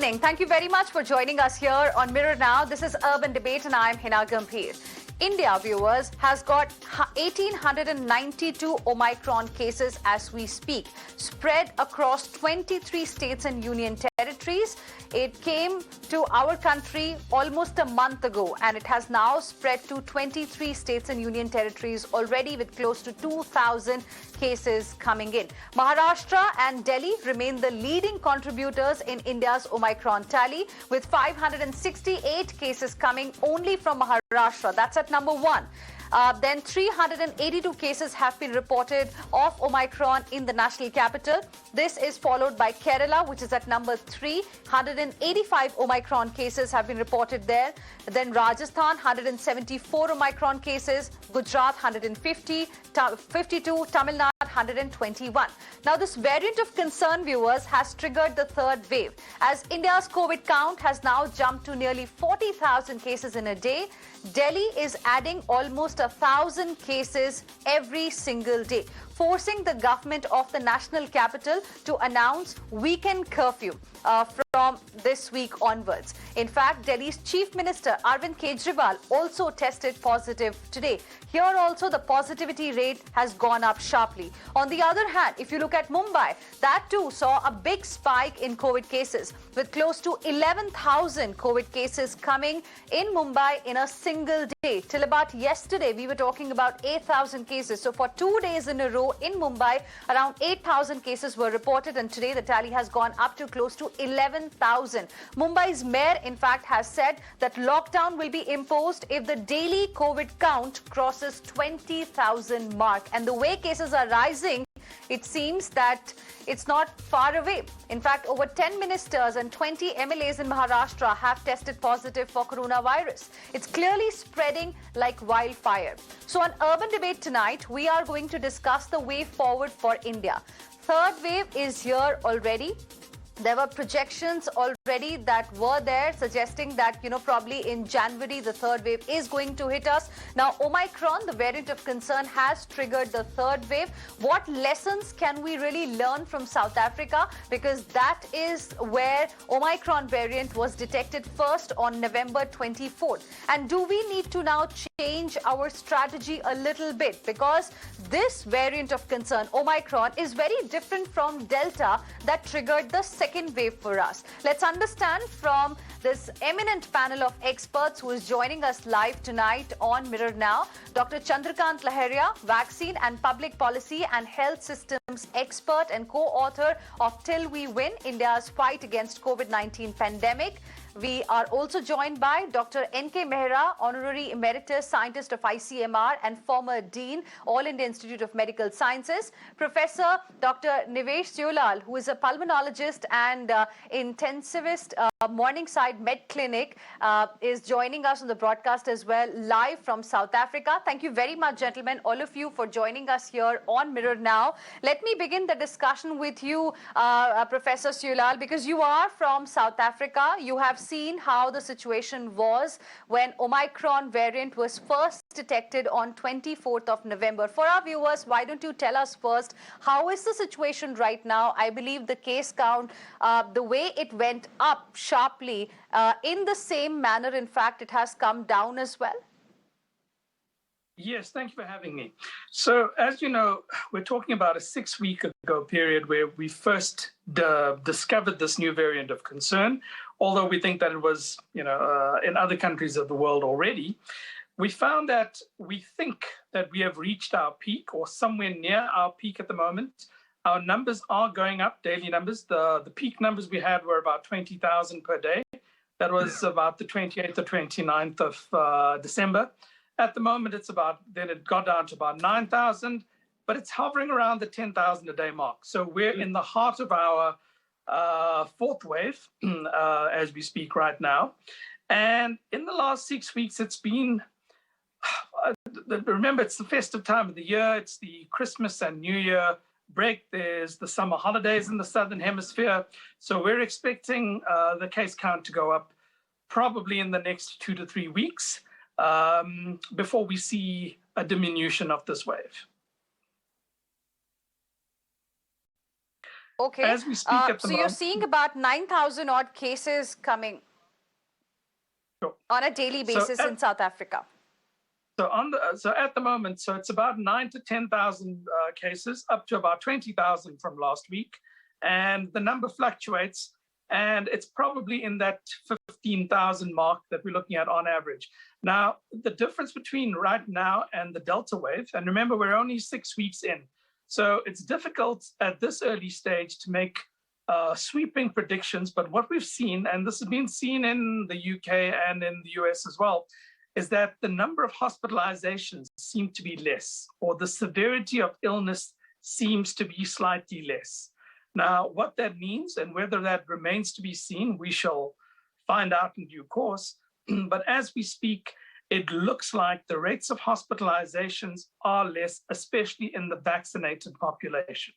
evening. Thank you very much for joining us here on Mirror Now. This is Urban Debate and I'm Heena Gambhir. India, viewers, has got 1,892 Omicron cases as we speak, spread across 23 states and union territories. It came to our country almost a month ago, and it has now spread to 23 states and union territories already, with close to 2,000 cases coming in. Maharashtra and Delhi remain the leading contributors in India's Omicron tally, with 568 cases coming only from Maharashtra. That's at number one. Then 382 cases have been reported of Omicron in the national capital. This is followed by Kerala, which is at number 3. 185 Omicron cases have been reported there. Then Rajasthan, 174 Omicron cases. Gujarat, 150. 52. Tamil Nadu, 121. Now, this variant of concern, viewers, has triggered the third wave, as India's COVID count has now jumped to nearly 40,000 cases in a day. Delhi is adding almost 1,000 cases every single day, forcing the government of the national capital to announce weekend curfew from this week onwards. In fact, Delhi's Chief Minister Arvind Kejriwal also tested positive today. Here also, the positivity rate has gone up sharply. On the other hand, if you look at Mumbai, that too saw a big spike in COVID cases, with close to 11,000 COVID cases coming in Mumbai in a single day. Till about yesterday, we were talking about 8,000 cases. So for 2 days in a row in Mumbai, around 8,000 cases were reported, and today the tally has gone up to close to 11,000. Mumbai's mayor, in fact, has said that lockdown will be imposed if the daily COVID count crosses 20,000 mark. And the way cases are rising, it seems that it's not far away. In fact, over 10 ministers and 20 MLAs in Maharashtra have tested positive for coronavirus. It's clearly spreading like wildfire. So on Urban Debate tonight, we are going to discuss the way forward for India. Third wave is here already. There were projections already that were there suggesting that, probably in January, the third wave is going to hit us. Now, Omicron, the variant of concern, has triggered the third wave. What lessons can we really learn from South Africa? Because that is where Omicron variant was detected first on November 24th. And do we need to now change our strategy a little bit? Because this variant of concern, Omicron, is very different from Delta that triggered the second wave for us. Let's understand from this eminent panel of experts who is joining us live tonight on Mirror Now. Dr. Chandrakant Laharia, vaccine and public policy and health systems expert and co-author of Till We Win, India's fight against COVID-19 pandemic. We are also joined by Dr. N.K. Mehra, Honorary Emeritus Scientist of ICMR and Former Dean, All India Institute of Medical Sciences. Professor Dr. Nivesh Siolal, who is a pulmonologist and intensivist, Morningside Med Clinic, is joining us on the broadcast as well, live from South Africa. Thank you very much, gentlemen, all of you, for joining us here on Mirror Now. Let me begin the discussion with you, Professor Siolal, because you are from South Africa. You have seen how the situation was when Omicron variant was first detected on 24th of November. For our viewers, why don't you tell us first, how is the situation right now? I believe the case count, the way it went up sharply, in the same manner, in fact, it has come down as well. Yes, thank you for having me. So, as you know, we're talking about a 6-week ago period where we first discovered this new variant of concern, although we think that it was, in other countries of the world already. We found that we think that we have reached our peak or somewhere near our peak at the moment. Our numbers are going up, daily numbers. The peak numbers we had were about 20,000 per day. That was about the 28th or 29th of December. At the moment, then it got down to about 9,000, but it's hovering around the 10,000 a day mark. So we're in the heart of our fourth wave as we speak right now. And in the last 6 weeks, it's been, remember, it's the festive time of the year. It's the Christmas and New Year break. There's the summer holidays in the Southern Hemisphere. So we're expecting the case count to go up probably in the next 2 to 3 weeks. Before we see a diminution of this wave. Okay. As we speak at the So you're moment. seeing about 9,000 odd cases coming Sure. on a daily So basis in South Africa. So at the moment, so it's about 9 to 10,000 cases, up to about 20,000 from last week, and the number fluctuates, and it's probably in that 15,000 mark that we're looking at on average. Now, the difference between right now and the Delta wave, and remember, we're only 6 weeks in, so it's difficult at this early stage to make sweeping predictions. But what we've seen, and this has been seen in the UK and in the US as well, is that the number of hospitalizations seem to be less, or the severity of illness seems to be slightly less. Now, what that means and whether that remains to be seen, we shall find out in due course. But as we speak, it looks like the rates of hospitalizations are less, especially in the vaccinated population.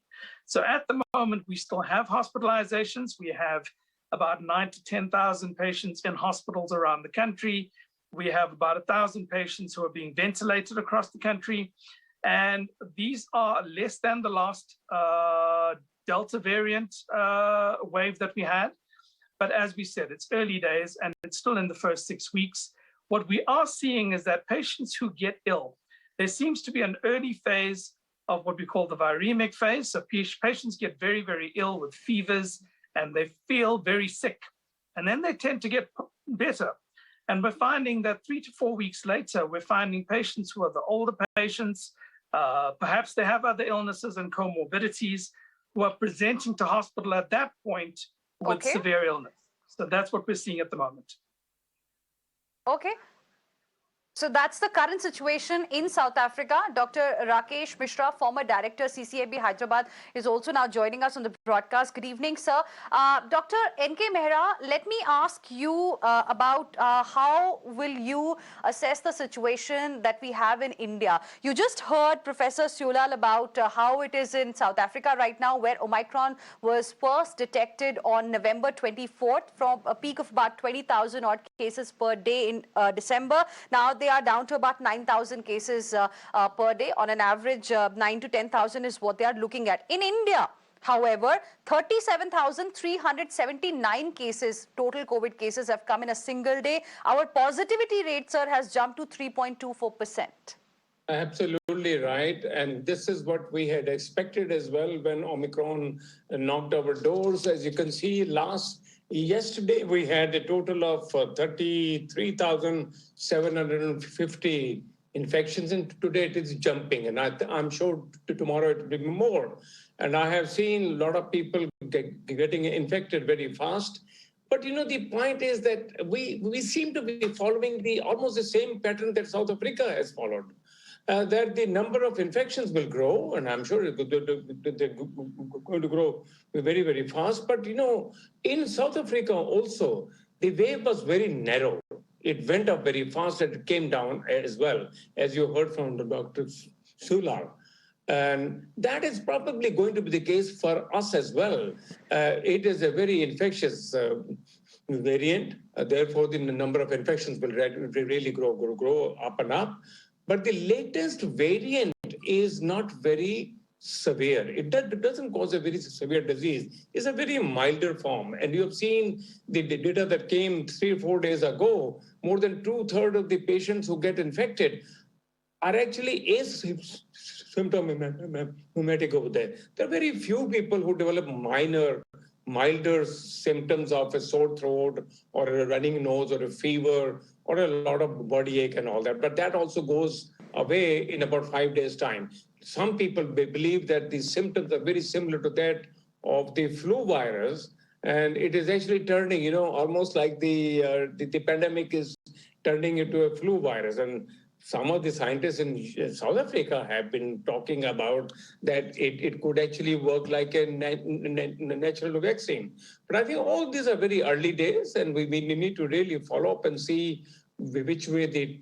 So at the moment, we still have hospitalizations. We have about 9 to 10,000 patients in hospitals around the country. We have about 1,000 patients who are being ventilated across the country. And these are less than the last Delta variant wave that we had. But as we said, it's early days and it's still in the first 6 weeks. What we are seeing is that patients who get ill, there seems to be an early phase of what we call the viremic phase. So patients get very, very ill with fevers and they feel very sick. And then they tend to get better. And we're finding that 3 to 4 weeks later, we're finding patients who are the older patients, perhaps they have other illnesses and comorbidities, who are presenting to hospital at that point with severe illness. So that's what we're seeing at the moment. Okay. So that's the current situation in South Africa. Dr. Rakesh Mishra, former director, CCAB Hyderabad, is also now joining us on the broadcast. Good evening, sir. Dr. N.K. Mehra, let me ask you about how will you assess the situation that we have in India? You just heard Professor Sulal about how it is in South Africa right now, where Omicron was first detected on November 24th from a peak of about 20,000 odd cases per day in December. Now they are down to about 9,000 cases per day. On an average, 9 to 10,000 is what they are looking at. In India, however, 37,379 cases, total COVID cases, have come in a single day. Our positivity rate, sir, has jumped to 3.24%. Absolutely right. And this is what we had expected as well when Omicron knocked our doors. As you can see, yesterday we had a total of 33,750 infections, and today it is jumping. And I'm sure tomorrow it will be more. And I have seen a lot of people getting infected very fast. But the point is that we seem to be following almost the same pattern that South Africa has followed. That the number of infections will grow, and I'm sure they're going to grow very, very fast. But, in South Africa also, the wave was very narrow. It went up very fast and it came down as well, as you heard from the Dr. Sulal. And that is probably going to be the case for us as well. It is a very infectious variant. Therefore, the number of infections will really grow up and up. But the latest variant is not very severe. It doesn't cause a very severe disease. It's a very milder form. And you have seen the data that came 3 or 4 days ago. More than 2/3 of the patients who get infected are actually asymptomatic over there. There are very few people who develop milder symptoms of a sore throat or a running nose or a fever or a lot of body ache and all that. But that also goes away in about 5 days' time. Some people believe that the symptoms are very similar to that of the flu virus. And it is actually turning, almost like the pandemic is turning into a flu virus. And some of the scientists in South Africa have been talking about that it could actually work like a natural vaccine. But I think all these are very early days, and we need to really follow up and see which way the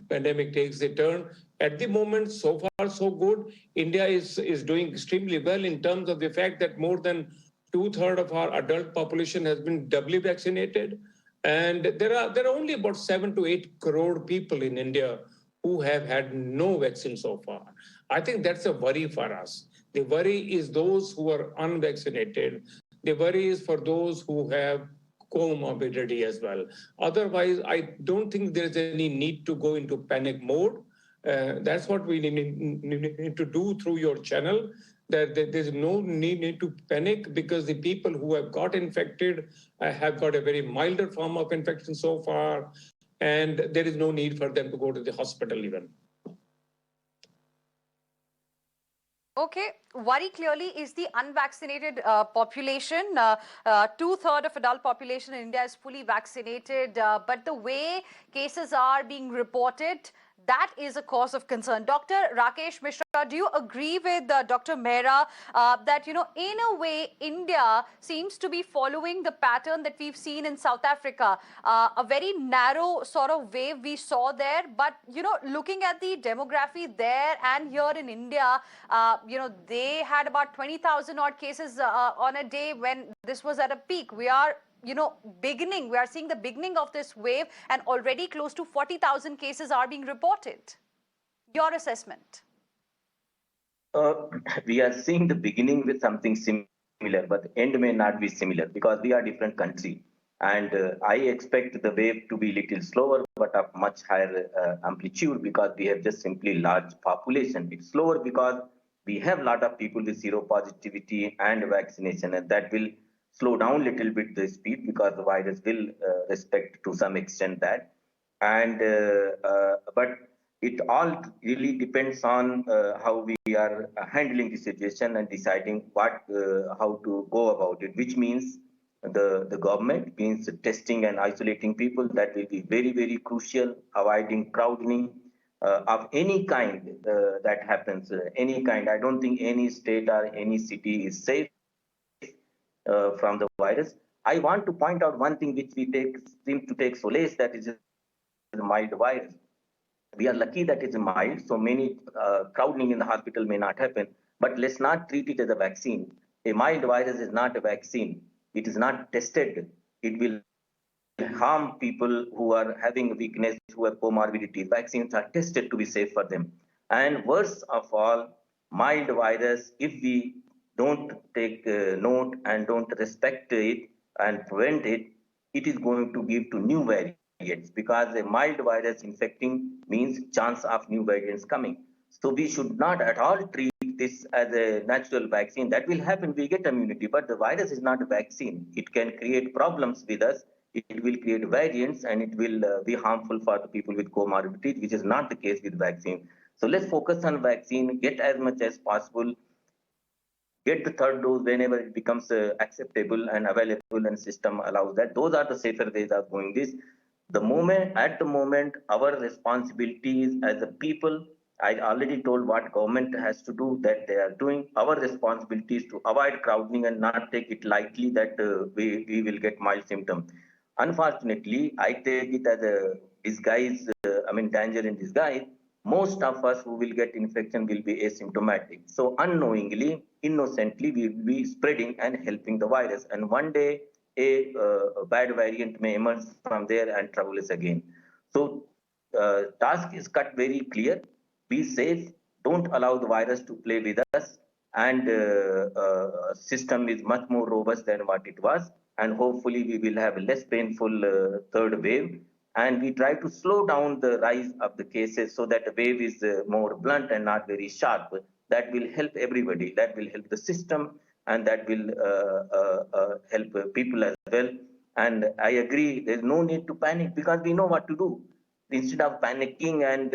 pandemic takes a turn. At the moment, so far so good. India is doing extremely well in terms of the fact that more than 2/3 of our adult population has been doubly vaccinated. And there are only about 7 to 8 crore people in India who have had no vaccine so far. I think that's a worry for us. The worry is those who are unvaccinated. The worry is for those who have comorbidity as well. Otherwise, I don't think there is any need to go into panic mode. That's what we need to do through your channel, that there's no need to panic, because the people who have got infected have got a very milder form of infection so far, and there is no need for them to go to the hospital even. Okay, worry clearly is the unvaccinated population. Two-thirds of adult population in India is fully vaccinated, but the way cases are being reported, that is a cause of concern. Dr. Rakesh Mishra, do you agree with Dr. Mehra that, in a way, India seems to be following the pattern that we've seen in South Africa, a very narrow sort of wave we saw there, but, looking at the demography there and here in India, they had about 20,000 odd cases on a day when this was at a peak. We are we are seeing the beginning of this wave, and already close to 40,000 cases are being reported. Your assessment? We are seeing the beginning with something similar, but the end may not be similar because we are different country. And I expect the wave to be little slower, but of much higher amplitude, because we have just simply large population. It's slower because we have a lot of people with seropositivity and vaccination, and that will slow down a little bit the speed, because the virus will respect to some extent that. And but it all really depends on how we are handling the situation and deciding how to go about it, which means the government means testing and isolating people. That will be very, very crucial. Avoiding crowding of any kind that happens, any kind. I don't think any state or any city is safe from the virus. I want to point out one thing which we seem to take solace, that is a mild virus. We are lucky that it's mild, so many crowding in the hospital may not happen. But let's not treat it as a vaccine. A mild virus is not a vaccine. It is not tested. It will harm people who are having weakness, who have comorbidities. Vaccines are tested to be safe for them. And worst of all, mild virus, if we don't take note and don't respect it and prevent it, it is going to give to new variants, because a mild virus infecting means chance of new variants coming. So we should not at all treat this as a natural vaccine. That will happen, we get immunity, but the virus is not a vaccine. It can create problems with us. It will create variants, and it will be harmful for the people with comorbidity, which is not the case with vaccine. So let's focus on vaccine, get as much as possible, get the third dose whenever it becomes acceptable and available and system allows that. Those are the safer ways of doing this. At the moment, our responsibilities as a people, I already told what government has to do, that they are doing. Our responsibility is to avoid crowding and not take it lightly that we will get mild symptoms. Unfortunately, I take it as a disguise, danger in disguise. Most of us who will get infection will be asymptomatic. So unknowingly, innocently, we will be spreading and helping the virus. And one day, a bad variant may emerge from there and trouble us again. So task is cut very clear. Be safe. Don't allow the virus to play with us. And system is much more robust than what it was. And hopefully we will have a less painful third wave. And we try to slow down the rise of the cases so that the wave is more blunt and not very sharp. That will help everybody. That will help the system, and that will help people as well. And I agree, there's no need to panic, because we know what to do. Instead of panicking and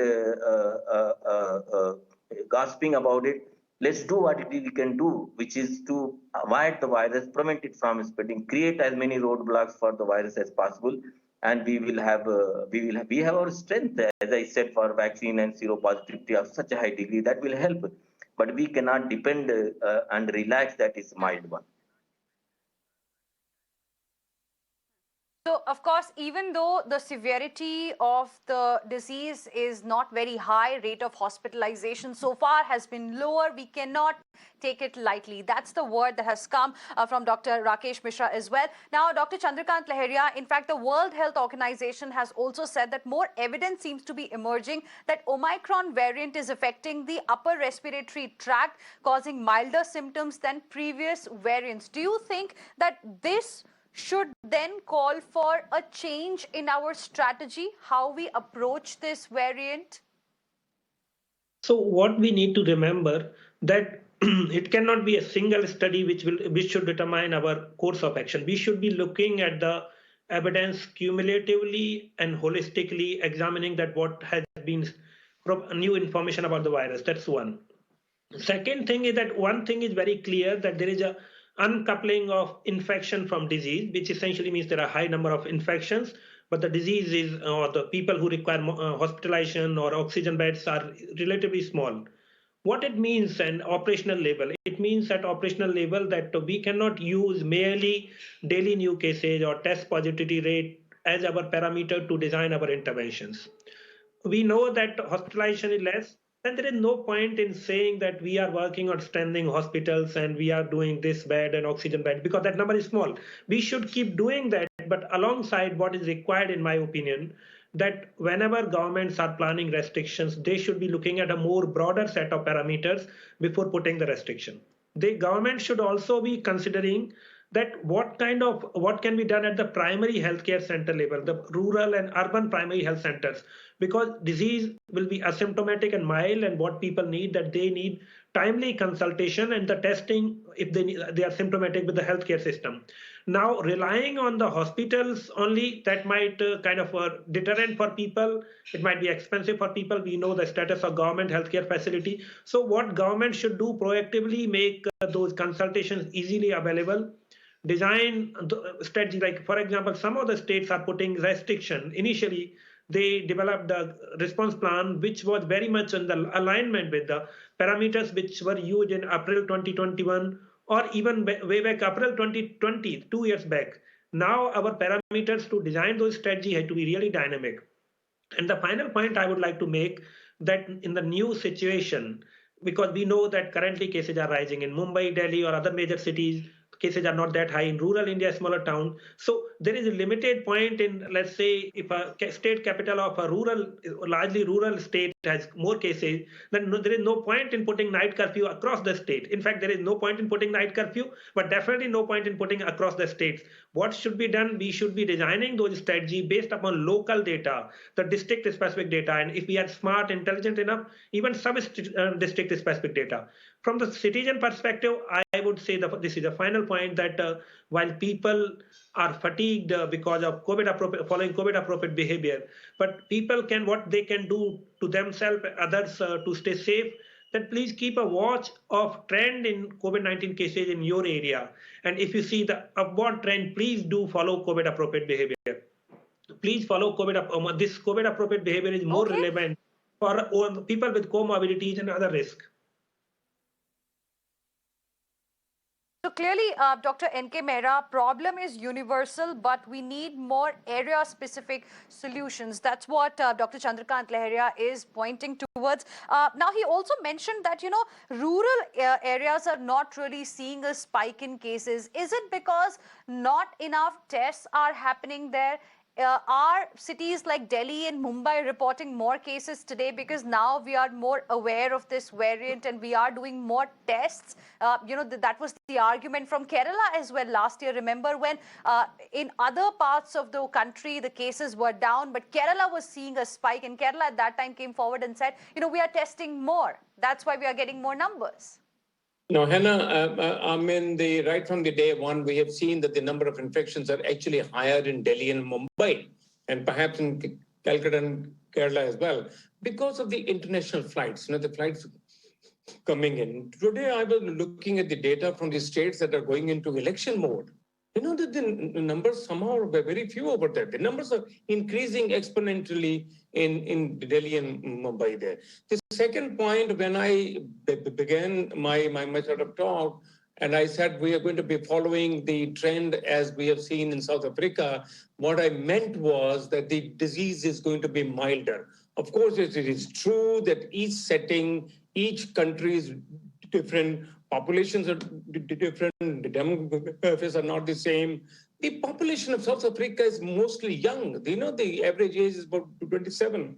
gossiping about it, let's do what we can do, which is to avoid the virus, prevent it from spreading, create as many roadblocks for the virus as possible, and we have our strength, as I said, for vaccine and seropositivity of such a high degree that will help. But we cannot depend and relax that is mild one. So, of course, even though the severity of the disease is not very high, rate of hospitalization so far has been lower, we cannot take it lightly. That's the word that has come from Dr. Rakesh Mishra as well. Now, Dr. Chandrakant Laheria, in fact, the World Health Organization has also said that more evidence seems to be emerging that Omicron variant is affecting the upper respiratory tract, causing milder symptoms than previous variants. Do you think that this should then call for a change in our strategy, how we approach this variant? So what we need to remember that it cannot be a single study which should determine our course of action. We should be looking at the evidence cumulatively and holistically, examining that what has been new information about the virus. That's one. Second thing is that one thing is very clear, that there is a uncoupling of infection from disease, which essentially means there are a high number of infections, but the disease is, or the people who require hospitalization or oxygen beds are relatively small. What it means at operational level, it means at operational level that we cannot use merely daily new cases or test positivity rate as our parameter to design our interventions. We know that hospitalization is less, then there is no point in saying that we are working on strengthening hospitals and we are doing this bed and oxygen bed, because that number is small. We should keep doing that, but alongside what is required, in my opinion, that whenever governments are planning restrictions, they should be looking at a more broader set of parameters before putting the restriction. The government should also be considering that what can be done at the primary healthcare center level, the rural and urban primary health centers, because disease will be asymptomatic and mild, and what people need, that they need timely consultation and the testing if they are symptomatic with the healthcare system. Now, relying on the hospitals only, that might kind of a deterrent for people. It might be expensive for people. We know the status of government healthcare facility. So what government should do, proactively make those consultations easily available, design the strategy. Like, for example, some of the states are putting restriction. Initially, they developed a response plan which was very much in the alignment with the parameters which were used in April 2021, or even way back April 2020, 2 years back. Now our parameters to design those strategy had to be really dynamic. And the final point I would like to make, that in the new situation, because we know that currently cases are rising in Mumbai, Delhi, or other major cities, cases are not that high in rural India, smaller town. So there is a limited point in, let's say, if a state capital of a largely rural state has more cases, then there is no point in putting night curfew across the state. In fact, there is no point in putting night curfew, but definitely no point in putting across the states. What should be done? We should be designing those strategy based upon local data, the district specific data, and if we are smart, intelligent enough, even sub-district specific data. From the citizen perspective, I would say that this is the final point, that while people are fatigued because of following COVID appropriate behavior, but people can, what they can do to themselves, others to stay safe, that please keep a watch of trend in COVID-19 cases in your area. And if you see the upward trend, please do follow COVID appropriate behavior. Please follow this COVID appropriate behavior is more relevant for people with comorbidities and other risks. So clearly, Dr. N.K. Mehra, problem is universal, but we need more area-specific solutions. That's what Dr. Chandrakant Laheria is pointing towards. Now, he also mentioned that, rural areas are not really seeing a spike in cases. Is it because not enough tests are happening there? Are cities like Delhi and Mumbai reporting more cases today because now we are more aware of this variant and we are doing more tests? That was the argument from Kerala as well last year. Remember when in other parts of the country the cases were down, but Kerala was seeing a spike, and Kerala at that time came forward and said, we are testing more. That's why we are getting more numbers. No, Heena, right from the day one, we have seen that the number of infections are actually higher in Delhi and Mumbai, and perhaps in Calcutta and Kerala as well, because of the international flights, the flights coming in. Today, I was looking at the data from the states that are going into election mode. That the numbers somehow were very few over there. The numbers are increasing exponentially in Delhi and Mumbai there. The second point, when I began my sort of talk, and I said we are going to be following the trend as we have seen in South Africa, what I meant was that the disease is going to be milder. Of course, it is true that each setting, each country is different, populations are different, the demographics are not the same. The population of South Africa is mostly young. The average age is about 27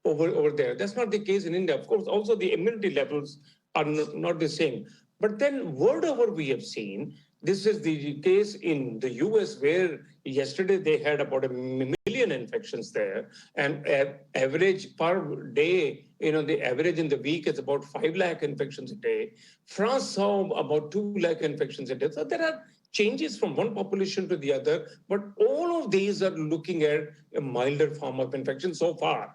over there. That's not the case in India. Of course, also the immunity levels are not the same. But then word over we have seen, this is the case in the US where yesterday they had about 1 million infections there, and average per day, the average in the week is about 5 lakh infections a day. France saw about 2 lakh infections a day. So there are changes from one population to the other, but all of these are looking at a milder form of infection so far.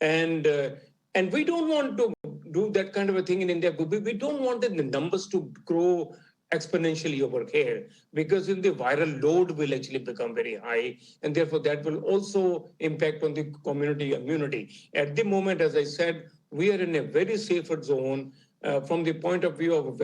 And we don't want to do that kind of a thing in India. We don't want the numbers to grow exponentially over here, because then the viral load will actually become very high, and therefore that will also impact on the community immunity. At the moment, as I said, we are in a very safer zone from the point of view of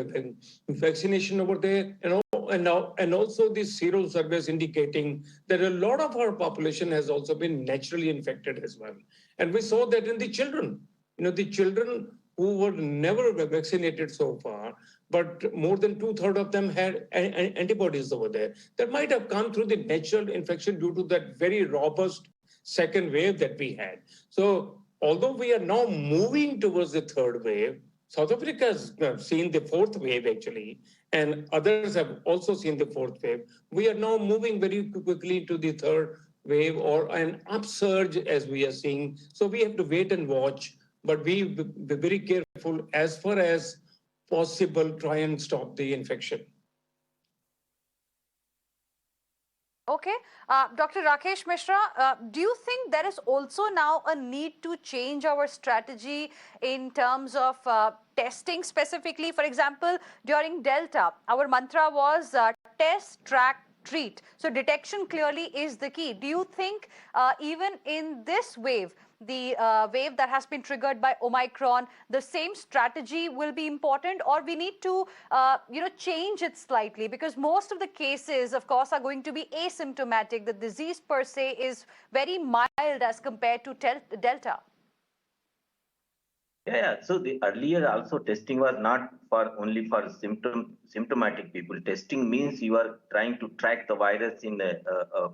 vaccination over there, and also the sero surveys indicating that a lot of our population has also been naturally infected as well. And we saw that in the children. The children who were never vaccinated so far, but more than 2/3 of them had antibodies over there. That might have come through the natural infection due to that very robust second wave that we had. So although we are now moving towards the third wave, South Africa has seen the fourth wave actually, and others have also seen the fourth wave. We are now moving very quickly to the third wave or an upsurge as we are seeing. So we have to wait and watch, but be very careful as far as possible, try and stop the infection. Okay. Dr. Rakesh Mishra, do you think there is also now a need to change our strategy in terms of testing specifically? For example, during Delta, our mantra was test, track, treat. So detection clearly is the key. Do you think even in this wave, the wave that has been triggered by Omicron, the same strategy will be important, or we need to change it slightly, because most of the cases, of course, are going to be asymptomatic. The disease per se is very mild as compared to Delta. Yeah. So the earlier also testing was not for only for symptomatic people. Testing means you are trying to track the virus in a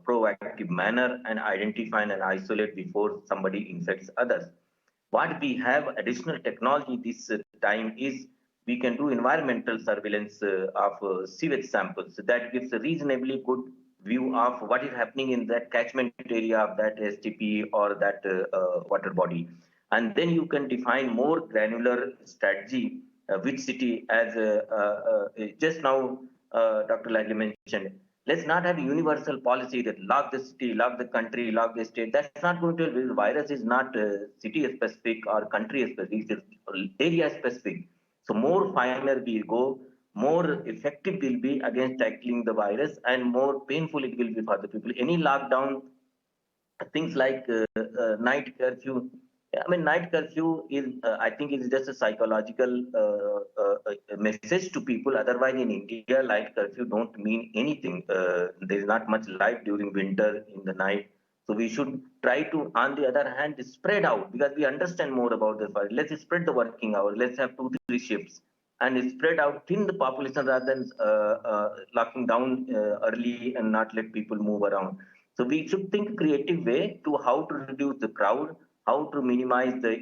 proactive manner and identify and isolate before somebody infects others. What we have additional technology this time is we can do environmental surveillance of sewage samples. That gives a reasonably good view of what is happening in that catchment area of that STP or that water body. And then you can define more granular strategy, which city, as just now Dr. Lagli mentioned. Let's not have a universal policy that lock the city, lock the country, lock the state. That's not going to. The virus is not city specific or country specific. It's area specific. So more finer we go, more effective will be against tackling the virus, and more painful it will be for the people. Any lockdown, things like night curfew. I mean, night curfew is, I think, is just a psychological message to people. Otherwise, in India, night curfew don't mean anything. There is not much light during winter in the night. So we should try to, on the other hand, spread out, because we understand more about the virus. Let's spread the working hours. Let's have 2-3 shifts and spread out thin the population rather than locking down early and not let people move around. So we should think creative way to how to reduce the crowd, how to minimize the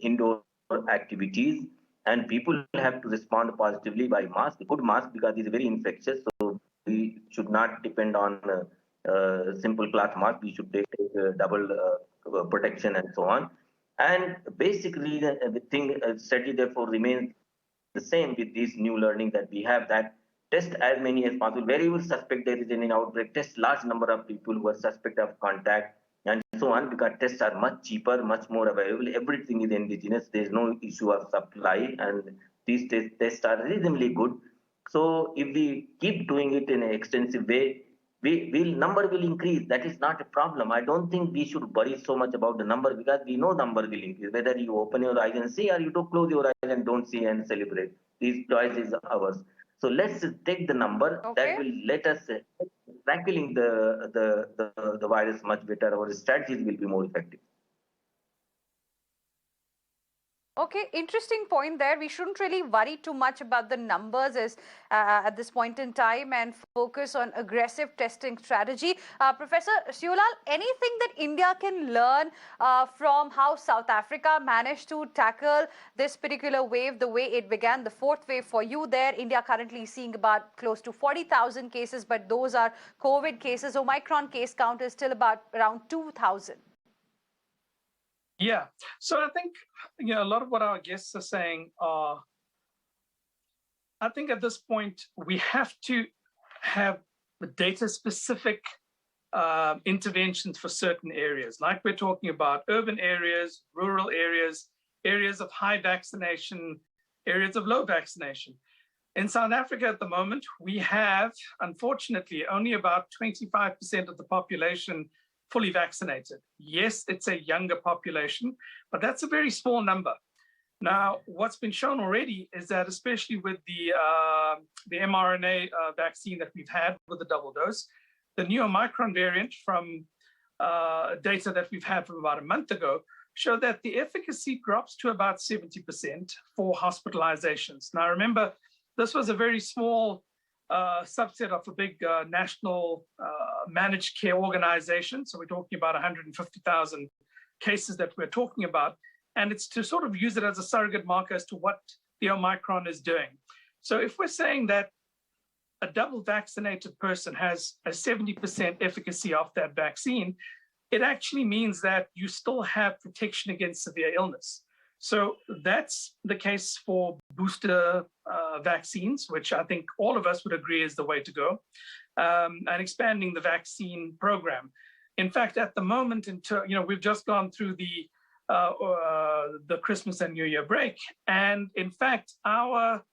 indoor activities, and people have to respond positively by mask, good mask, because it's very infectious. So we should not depend on simple cloth mask. We should take double protection and so on. And basically, the thing study therefore remains the same with this new learning that we have, that test as many as possible. Where you will suspect there is any outbreak, test large number of people who are suspect of contact and so on, because tests are much cheaper, much more available. Everything is indigenous. There is no issue of supply, and these tests are reasonably good. So if we keep doing it in an extensive way, number will increase. That is not a problem. I don't think we should worry so much about the number, because we know number will increase. Whether you open your eyes and see, or you don't close your eyes and don't see and celebrate. This choice is ours. So let's take the number that Okay. will let us tackling the virus much better. Our strategies will be more effective. Okay, interesting point there. We shouldn't really worry too much about the numbers at this point in time and focus on aggressive testing strategy. Professor Siolal, anything that India can learn from how South Africa managed to tackle this particular wave, the way it began, the fourth wave for you there? India currently seeing about close to 40,000 cases, but those are COVID cases. Omicron case count is still about around 2,000. Yeah. So I think a lot of what our guests are saying are, I think at this point we have to have the data-specific interventions for certain areas, like we're talking about urban areas, rural areas, areas of high vaccination, areas of low vaccination. In South Africa at the moment, we have, unfortunately, only about 25% of the population fully vaccinated. Yes, it's a younger population, but that's a very small number. Now, what's been shown already is that, especially with the mRNA vaccine that we've had with the double dose, the new Omicron variant from data that we've had from about a month ago showed that the efficacy drops to about 70% for hospitalizations. Now, remember, this was a very small subset of a big national managed care organization. So we're talking about 150,000 cases that we're talking about. And it's to sort of use it as a surrogate marker as to what the Omicron is doing. So if we're saying that a double vaccinated person has a 70% efficacy of that vaccine, it actually means that you still have protection against severe illness. So that's the case for booster vaccines, which I think all of us would agree is the way to go, and expanding the vaccine program. In fact, at the moment, we've just gone through the Christmas and New Year break, and in fact, our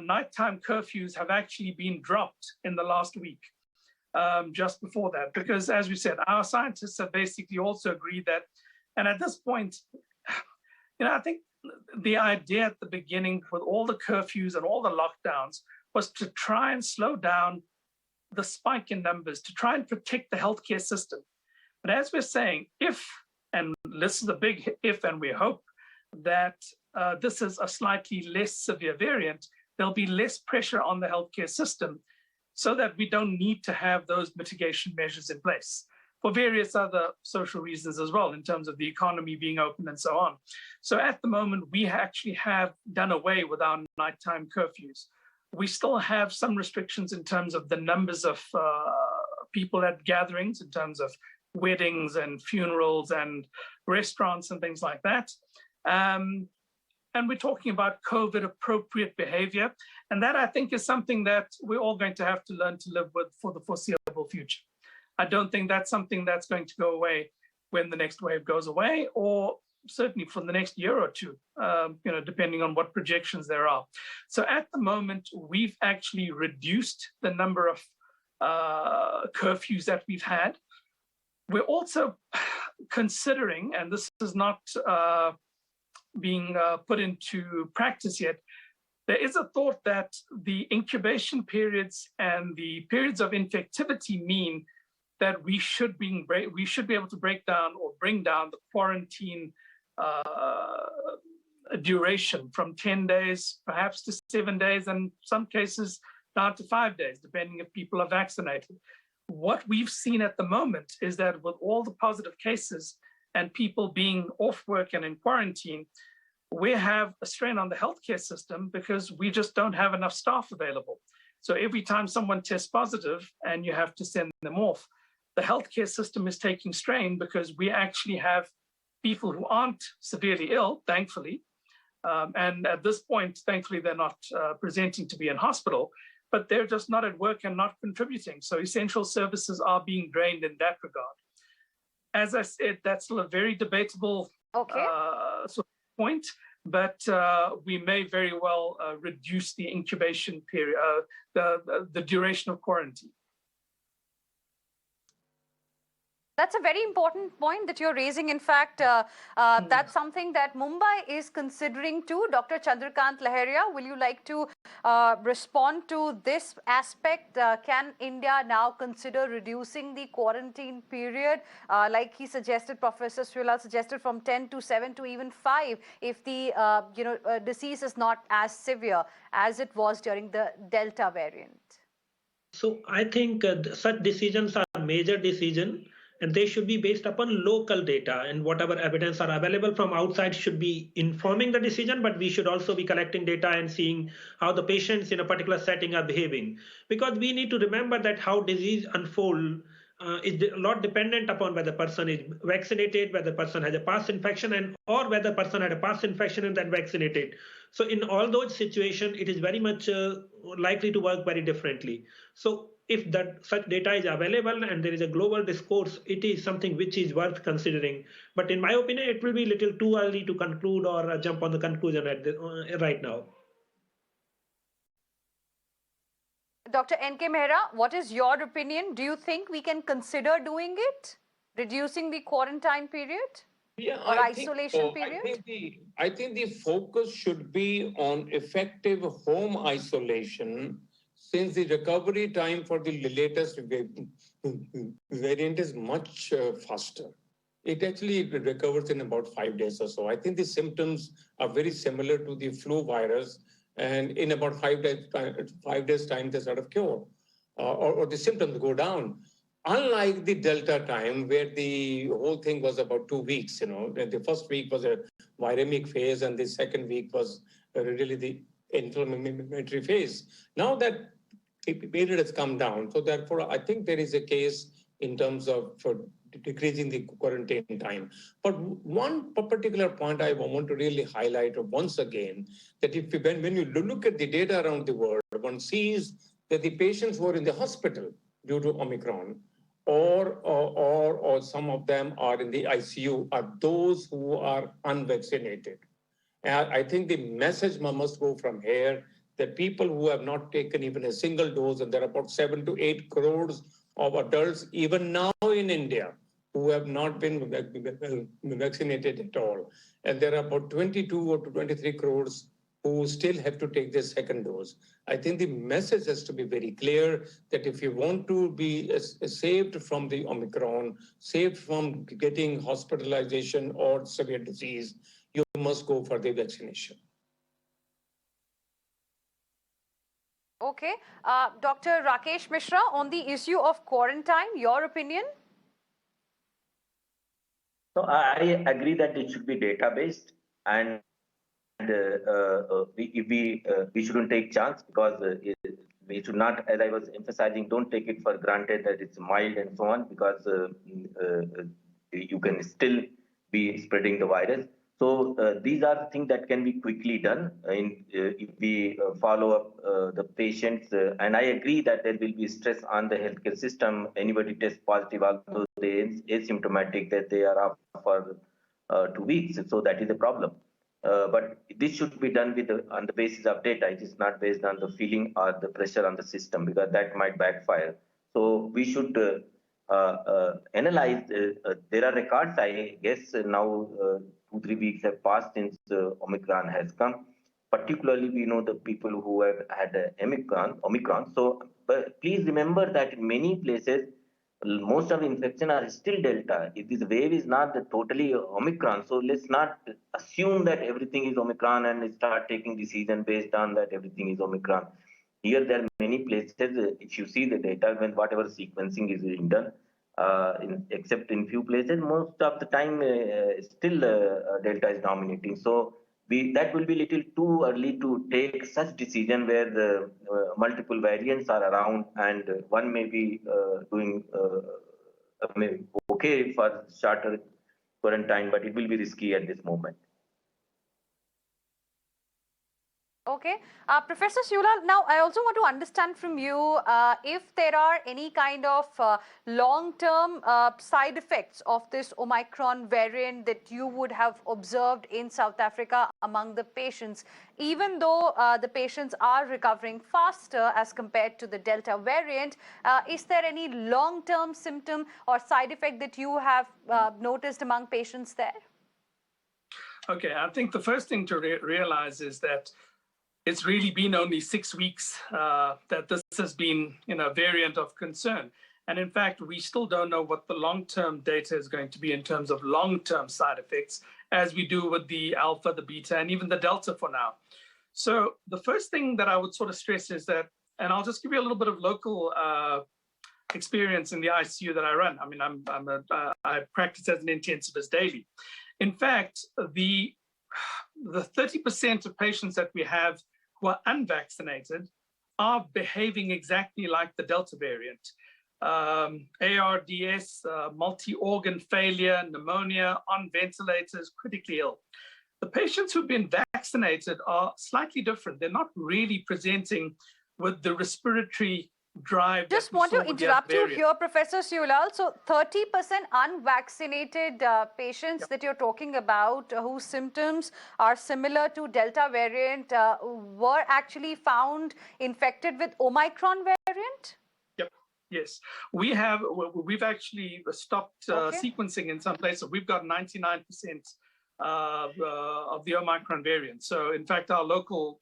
nighttime curfews have actually been dropped in the last week, just before that, because as we said, our scientists have basically also agreed that, and at this point, I think the idea at the beginning with all the curfews and all the lockdowns was to try and slow down the spike in numbers, to try and protect the healthcare system. But as we're saying, if, and this is a big if, and we hope that this is a slightly less severe variant, there'll be less pressure on the healthcare system so that we don't need to have those mitigation measures in place for various other social reasons as well, in terms of the economy being open and so on. So at the moment, we actually have done away with our nighttime curfews. We still have some restrictions in terms of the numbers of people at gatherings, in terms of weddings and funerals and restaurants and things like that. And we're talking about COVID appropriate behavior. And that, I think, is something that we're all going to have to learn to live with for the foreseeable future. I don't think that's something that's going to go away when the next wave goes away, or certainly for the next year or two, depending on what projections there are. So at the moment, we've actually reduced the number of curfews that we've had. We're also considering, and this is not being put into practice yet, there is a thought that the incubation periods and the periods of infectivity mean that we should be able to break down or bring down the quarantine duration from 10 days, perhaps to 7 days, and some cases down to 5 days, depending if people are vaccinated. What we've seen at the moment is that with all the positive cases and people being off work and in quarantine, we have a strain on the healthcare system because we just don't have enough staff available. So every time someone tests positive and you have to send them off, the healthcare system is taking strain because we actually have people who aren't severely ill, thankfully. And at this point, thankfully, they're not presenting to be in hospital, but they're just not at work and not contributing. So essential services are being drained in that regard. As I said, that's still a very debatable sort of point, but we may very well reduce the incubation period, the duration of quarantine. That's a very important point that you're raising. In fact, that's something that Mumbai is considering too. Dr. Chandrakant Laharia, will you like to respond to this aspect? Can India now consider reducing the quarantine period, like he suggested, Professor Sriwala suggested, from 10 to 7 to even 5, if the disease is not as severe as it was during the Delta variant? So I think such decisions are major decision, and they should be based upon local data, and whatever evidence are available from outside should be informing the decision, but we should also be collecting data and seeing how the patients in a particular setting are behaving, because we need to remember that how disease unfold is a lot dependent upon whether person is vaccinated, whether person has a past infection, and or whether person had a past infection and then vaccinated. So in all those situations, it is very much likely to work very differently. So if that such data is available and there is a global discourse, it is something which is worth considering. But in my opinion, it will be a little too early to conclude or jump on the conclusion at right now. Dr. N.K. Mehra, what is your opinion? Do you think we can consider doing it? Reducing the quarantine period? Yeah, or isolation period? I think the focus should be on effective home isolation, since the recovery time for the latest variant is much faster. It actually recovers in about 5 days or so. I think the symptoms are very similar to the flu virus, and in about 5 days time, they sort of cure, or the symptoms go down. Unlike the Delta time, where the whole thing was about 2 weeks, the first week was a viremic phase, and the second week was really the inflammatory phase. Now that period has come down, so therefore I think there is a case in terms of decreasing the quarantine time. But one particular point I want to really highlight once again, that when you look at the data around the world, one sees that the patients who are in the hospital due to Omicron, or some of them are in the ICU, are those who are unvaccinated. And I think the message must go from here that people who have not taken even a single dose, and there are about 7 to 8 crores of adults, even now in India, who have not been vaccinated at all. And there are about 22 or 23 crores who still have to take their second dose. I think the message has to be very clear that if you want to be saved from the Omicron, saved from getting hospitalization or severe disease, you must go for the vaccination. Okay. Dr. Rakesh Mishra, on the issue of quarantine, your opinion? So I agree that it should be data-based, and we shouldn't take chance, because we should not, as I was emphasizing, don't take it for granted that it's mild and so on, because you can still be spreading the virus. So these are things that can be quickly done if we follow up the patients. And I agree that there will be stress on the healthcare system. Anybody tests positive, although they are asymptomatic, that they are off for 2 weeks. So that is a problem. But this should be done on the basis of data. It is not based on the feeling or the pressure on the system, because that might backfire. So we should analyze. There are records, I guess, now 2-3 weeks have passed since Omicron has come. Particularly, we know the people who have had Omicron. So please remember that in many places, most of the infection are still Delta. If this wave is not totally Omicron, so let's not assume that everything is Omicron and start taking decision based on that everything is Omicron. Here, there are many places, if you see the data, when whatever sequencing is being done, except in few places, most of the time still Delta is dominating. So that will be little too early to take such decision where the multiple variants are around, and one may be doing okay for shorter quarantine, but it will be risky at this moment. Okay. Dr. Rakesh Mishra, on the issue of quarantine, your opinion? Yeah, I think the focus should be on effective home isolation, since the recovery time for the latest variant is much faster. I think the message must go from here that if you want to be saved from the Omicron, saved from getting hospitalization or severe disease, you must go for the vaccination. Okay. Okay. Professor Siulal, now I also want to understand from you if there are any kind of long-term side effects of this Omicron variant that you would have observed in South Africa among the patients, even though the patients are recovering faster as compared to the Delta variant. Is there any long-term symptom or side effect that you have noticed among patients there? Okay, I think the first thing to realize is that it's really been only 6 weeks that this has been, a variant of concern. And in fact, we still don't know what the long-term data is going to be in terms of long-term side effects, as we do with the Alpha, the Beta, and even the Delta for now. So the first thing that I would sort of stress is that, and I'll just give you a little bit of local experience in the ICU that I run. I mean, I practice as an intensivist daily. In fact, the 30% of patients that we have who are unvaccinated are behaving exactly like the Delta variant. ARDS, multi-organ failure, pneumonia, on ventilators, critically ill. The patients who've been vaccinated are slightly different. They're not really presenting with the respiratory drive. Just want to interrupt you here, Professor Siulal. So 30% unvaccinated patients that you're talking about whose symptoms are similar to Delta variant were actually found infected with Omicron variant? Yep. Yes. We've actually stopped sequencing in some places. We've got 99% of the Omicron variant. So in fact, our local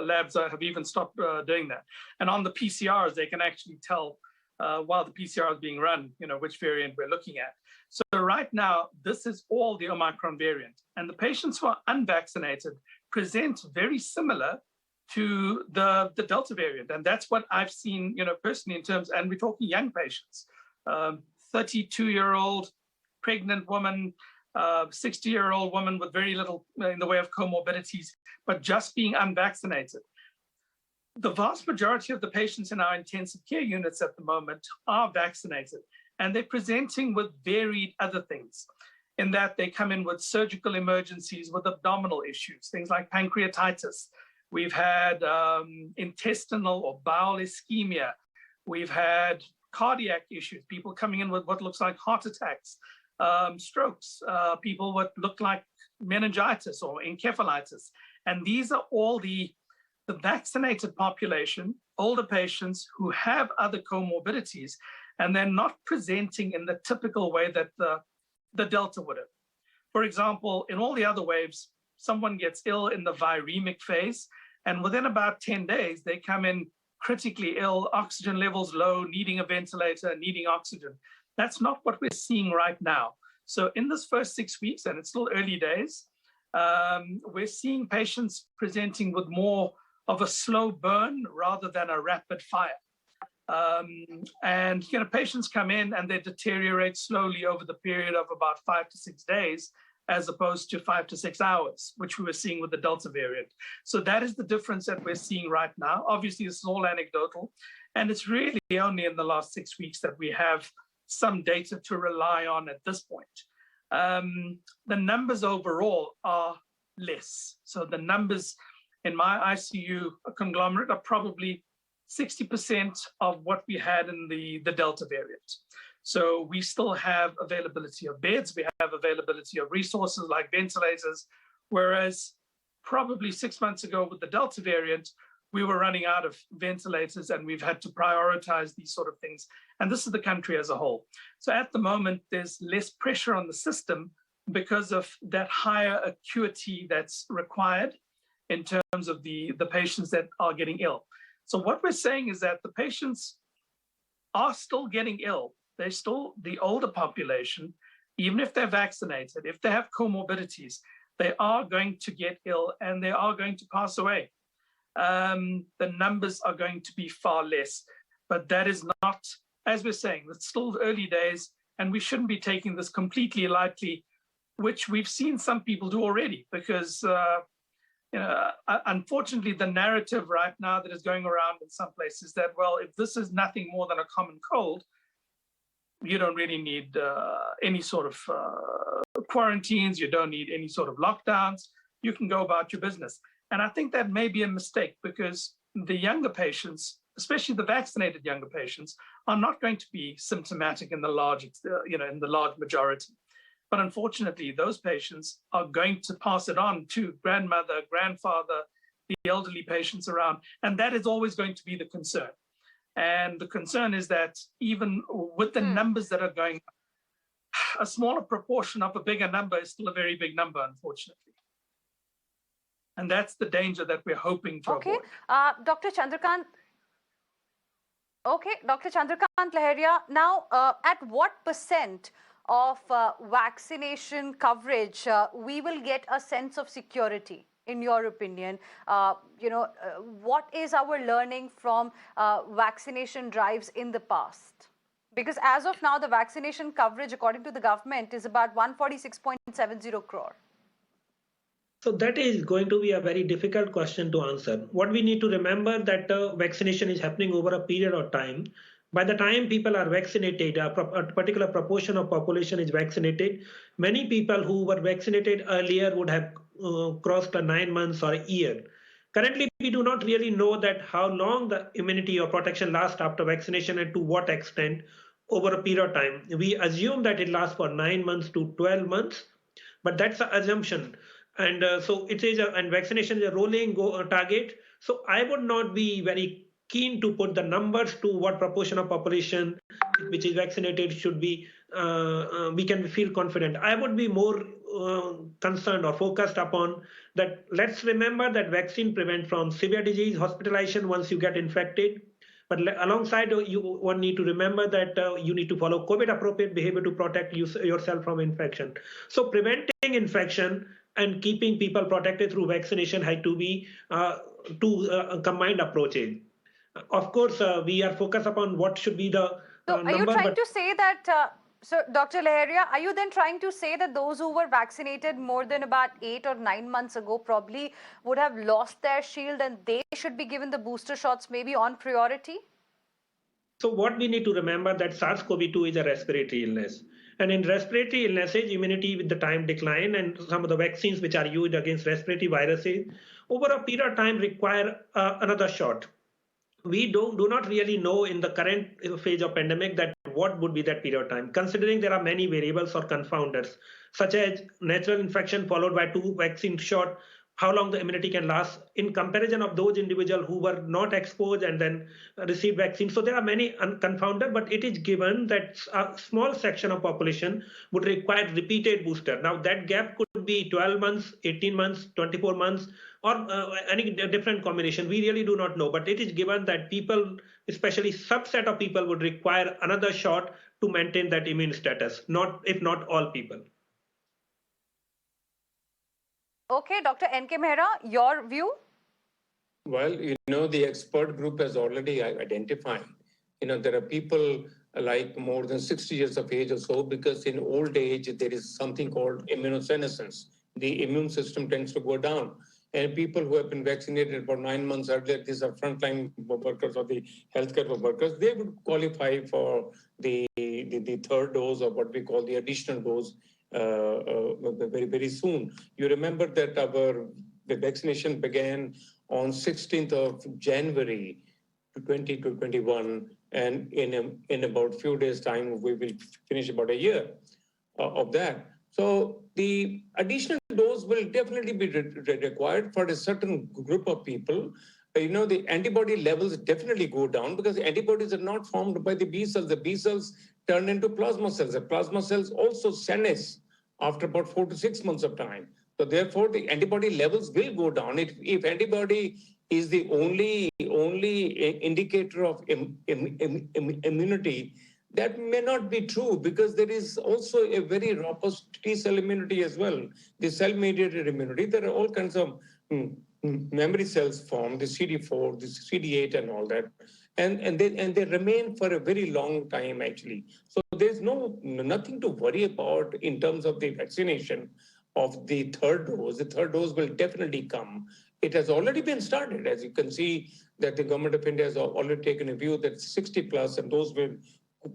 labs have even stopped doing that. And on the PCRs, they can actually tell while the PCR is being run, which variant we're looking at. So right now, this is all the Omicron variant. And the patients who are unvaccinated present very similar to the Delta variant. And that's what I've seen, personally in terms, and we're talking young patients, 32-year-old pregnant woman, 60-year-old woman with very little in the way of comorbidities, but just being unvaccinated. The vast majority of the patients in our intensive care units at the moment are vaccinated, and they're presenting with varied other things, in that they come in with surgical emergencies, with abdominal issues, things like pancreatitis. We've had intestinal or bowel ischemia. We've had cardiac issues, people coming in with what looks like heart attacks, strokes, people what look like meningitis or encephalitis. And these are all the vaccinated population, older patients who have other comorbidities, and they're not presenting in the typical way that the Delta would have. For example, in all the other waves, someone gets ill in the viremic phase, and within about 10 days, they come in critically ill, oxygen levels low, needing a ventilator, needing oxygen. That's not what we're seeing right now. So in this first 6 weeks, and it's still early days, we're seeing patients presenting with more of a slow burn rather than a rapid fire. And patients come in and they deteriorate slowly over the period of about 5 to 6 days, as opposed to 5 to 6 hours, which we were seeing with the Delta variant. So that is the difference that we're seeing right now. Obviously, this is all anecdotal, and it's really only in the last 6 weeks that we have some data to rely on at this point. The numbers overall are less. So the numbers in my ICU conglomerate are probably 60% of what we had in the Delta variant. So we still have availability of beds, we have availability of resources like ventilators, whereas probably 6 months ago with the Delta variant, we were running out of ventilators and we've had to prioritize these sort of things. And this is the country as a whole. So at the moment, there's less pressure on the system because of that higher acuity that's required in terms of the patients that are getting ill. So what we're saying is that the patients are still getting ill. They're still the older population, even if they're vaccinated, if they have comorbidities, they are going to get ill and they are going to pass away. The numbers are going to be far less, but that is not, as we're saying, it's still early days and we shouldn't be taking this completely lightly, which we've seen some people do already, because unfortunately, the narrative right now that is going around in some places that, well, if this is nothing more than a common cold, you don't really need any sort of quarantines, you don't need any sort of lockdowns, you can go about your business. And I think that may be a mistake because the younger patients, especially the vaccinated younger patients, are not going to be symptomatic in the large, in the large majority. But unfortunately, those patients are going to pass it on to grandmother, grandfather, the elderly patients around. And that is always going to be the concern. And the concern is that even with the numbers that are going up, a smaller proportion of a bigger number is still a very big number, unfortunately. And that's the danger that we're hoping to avoid. Dr. Chandrakant. Okay, Dr. Chandrakant Laharia, now at what percent of vaccination coverage we will get a sense of security, in your opinion? What is our learning from vaccination drives in the past? Because as of now, the vaccination coverage, according to the government, is about 146.70 crore. So that is going to be a very difficult question to answer. What we need to remember that vaccination is happening over a period of time. By the time people are vaccinated, a particular proportion of population is vaccinated. Many people who were vaccinated earlier would have crossed the 9 months or a year. Currently, we do not really know that how long the immunity or protection lasts after vaccination and to what extent over a period of time. We assume that it lasts for 9 months to 12 months, but that's an assumption. And so it is, and vaccination is a rolling target. So I would not be very keen to put the numbers to what proportion of population which is vaccinated should be, we can feel confident. I would be more concerned or focused upon that. Let's remember that vaccine prevents from severe disease, hospitalization once you get infected. But alongside, one need to remember that you need to follow COVID-appropriate behavior to protect yourself from infection. So preventing infection and keeping people protected through vaccination had to be two combined approaches. Of course, we are focused upon what should be the So number. are you trying to say that, so Dr. Laharia, are you then trying to say that those who were vaccinated more than about 8 or 9 months ago probably would have lost their shield and they should be given the booster shots maybe on priority? So what we need to remember that SARS-CoV-2 is a respiratory illness. And in respiratory illnesses, immunity with the time decline, and some of the vaccines which are used against respiratory viruses over a period of time require another shot. We do not really know in the current phase of pandemic that what would be that period of time, considering there are many variables or confounders, such as natural infection followed by 2 vaccine shot, how long the immunity can last in comparison of those individuals who were not exposed and then received vaccine. So there are many confounders, but it is given that a small section of population would require repeated booster. Now that gap could be 12 months, 18 months, 24 months, or any different combination. We really do not know, but it is given that people, especially subset of people, would require another shot to maintain that immune status, if not all people. Okay, Dr. N.K. Mehra, your view? Well, the expert group has already identified, there are people like more than 60 years of age or so, because in old age, there is something called immunosenescence. The immune system tends to go down. And people who have been vaccinated for 9 months earlier, these are frontline workers or the healthcare workers, they would qualify for the third dose or what we call the additional dose very, very soon. You remember that the vaccination began on 16th of January 2021, and in about a few days' time, we will finish about a year of that. So the additional dose will definitely be required for a certain group of people. The antibody levels definitely go down because the antibodies are not formed by the B cells. The B cells turn into plasma cells. The plasma cells also senesce after about 4 to 6 months of time. So therefore, the antibody levels will go down. If antibody is the only indicator of immunity, that may not be true because there is also a very robust T cell immunity as well. The cell-mediated immunity, there are all kinds of memory cells formed, the CD4, the CD8 and all that. And they remain for a very long time, actually. So there's nothing to worry about in terms of the vaccination of the third dose. The third dose will definitely come. It has already been started. As you can see, that the government of India has already taken a view that 60 plus and those with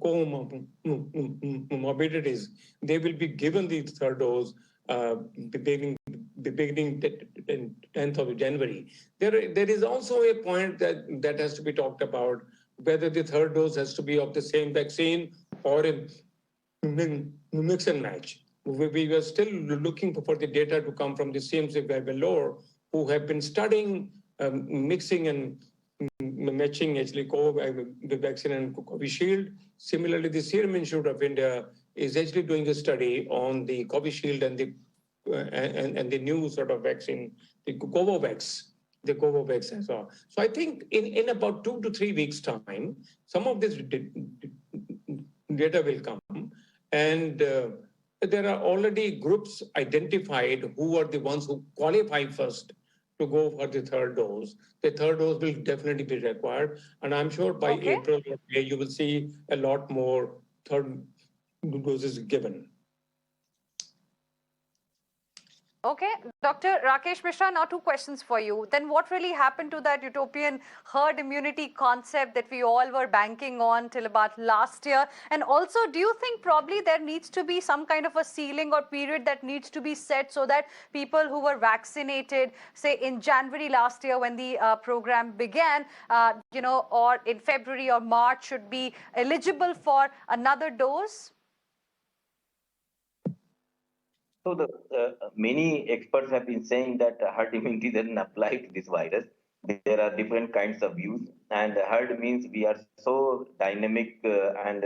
comorbidities, they will be given the third dose beginning 10th of January. There is also a point that has to be talked about, whether the third dose has to be of the same vaccine or a mix and match. We were still looking for the data to come from the CMC Bangalore, who have been studying mixing and matching actually the vaccine and Covishield. Similarly, the Serum Institute of India is actually doing a study on the Covishield and the new sort of vaccine, the Covovax as well. So I think in about 2 to 3 weeks' time, some of this data will come, and there are already groups identified who are the ones who qualify first to go for the third dose. The third dose will definitely be required, and I'm sure by April or May you will see a lot more third doses given. Okay, Dr. Rakesh Mishra, now 2 questions for you. Then what really happened to that utopian herd immunity concept that we all were banking on till about last year? And also, do you think probably there needs to be some kind of a ceiling or period that needs to be set so that people who were vaccinated, say in January last year when the program began, or in February or March should be eligible for another dose? So many experts have been saying that herd immunity doesn't apply to this virus. There are different kinds of views, and herd means we are so dynamic and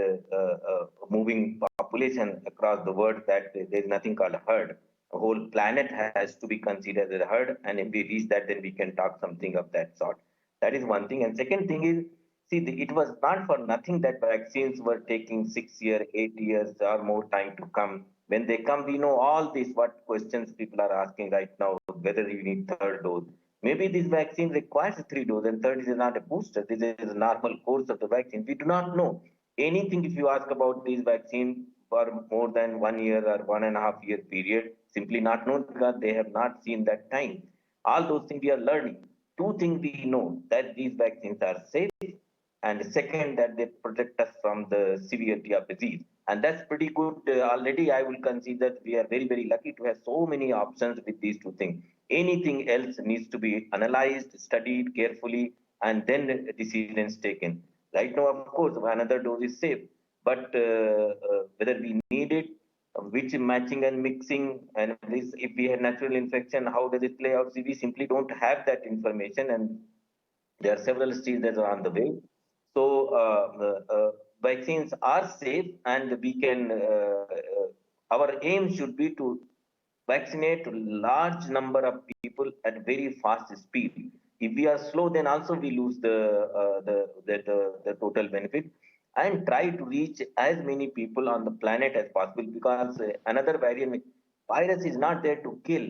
moving population across the world that there is nothing called herd. The whole planet has to be considered as a herd, and if we reach that, then we can talk something of that sort. That is one thing. And second thing is, see, it was not for nothing that vaccines were taking 6 years, 8 years, or more time to come. When they come, we know all this, what questions people are asking right now, whether you need third dose. Maybe this vaccine requires 3 doses, and third is not a booster. This is a normal course of the vaccine. We do not know anything. If you ask about these vaccines for more than 1 year or 1.5 year period, simply not known because they have not seen that time. All those things we are learning. 2 things we know, that these vaccines are safe, and second, that they protect us from the severity of disease. And that's pretty good. Already, I will consider that we are very, very lucky to have so many options with these 2 things. Anything else needs to be analyzed, studied carefully, and then decisions taken. Right now, of course, another dose is safe, but whether we need it, which matching and mixing, and if we had natural infection, how does it play out? See, we simply don't have that information, and there are several studies that are on the way. So vaccines are safe, and we can. Our aim should be to vaccinate a large number of people at very fast speed. If we are slow, then also we lose the total benefit. And try to reach as many people on the planet as possible, because another variant virus is not there to kill,